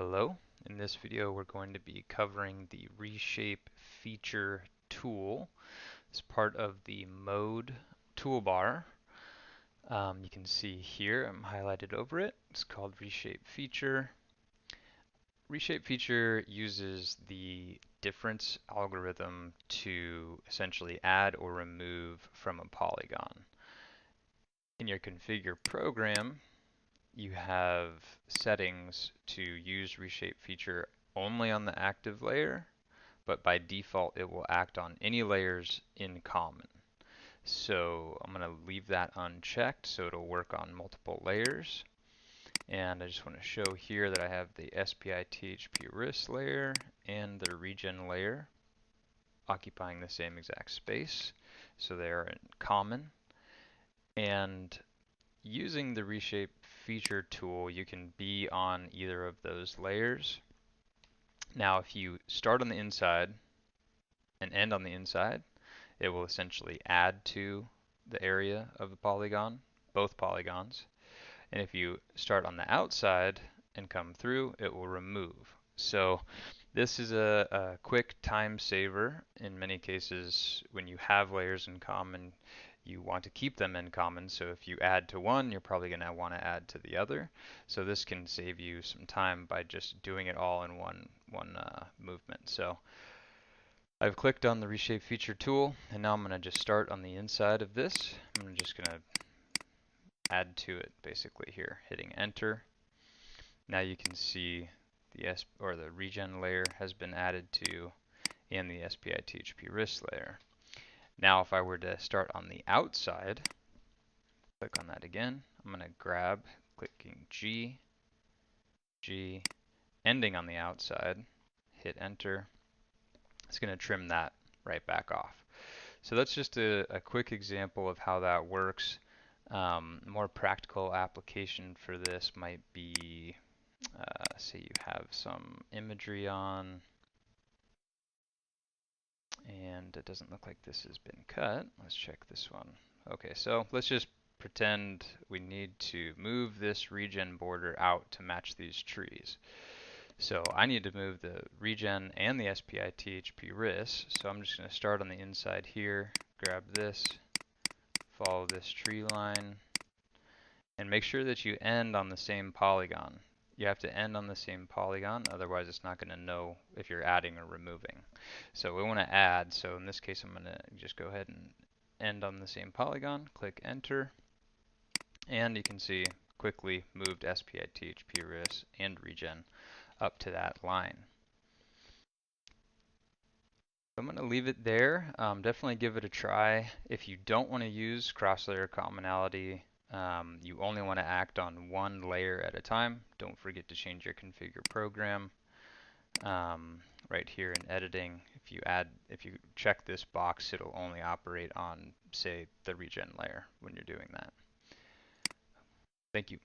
Hello. In this video we're going to be covering the Reshape Feature tool. It's part of the Mode toolbar. You can see here I'm highlighted over it. It's called Reshape Feature. Reshape Feature uses the difference algorithm to essentially add or remove from a polygon. In your configure program, you have settings to use Reshape Feature only on the active layer, but by default it will act on any layers in common. So I'm going to leave that unchecked so it'll work on multiple layers. And I just want to show here that I have the SPI-THP-RIS layer and the regen layer occupying the same exact space. So they are in common. And using the Reshape Feature tool, you can be on either of those layers. Now, if you start on the inside and end on the inside, it will essentially add to the area of the polygon, both polygons. And if you start on the outside and come through, it will remove. So this is a quick time saver. In many cases, when you have layers in common, you want to keep them in common. So if you add to one, you're probably going to want to add to the other. So this can save you some time by just doing it all in one movement. So I've clicked on the Reshape Feature tool, and now I'm going to just start on the inside of this. I'm just going to add to it basically here, hitting enter. Now you can see the regen layer has been added to, and the SPI-THP-RIS layer. Now if I were to start on the outside, click on that again, I'm going to grab, clicking G, ending on the outside, hit enter. It's going to trim that right back off. So that's just a quick example of how that works. More practical application for this might be, say you have some imagery on, and it doesn't look like this has been cut. Let's check this one. Okay, so let's just pretend we need to move this regen border out to match these trees. So I need to move the regen and the SPI-THP-RIS, so I'm just going to start on the inside here, grab this, follow this tree line, and make sure that you end on the same polygon. You have to end on the same polygon, otherwise it's not going to know if you're adding or removing. So we want to add, so in this case I'm going to just go ahead and end on the same polygon, click enter, and you can see quickly moved SPI-THP-RIS and regen up to that line. I'm going to leave it there. Definitely give it a try. If you don't want to use cross-layer commonality, you only want to act on one layer at a time. Don't forget to change your configure program. Right here in editing, if you check this box, it'll only operate on, say, the regen layer when you're doing that. Thank you.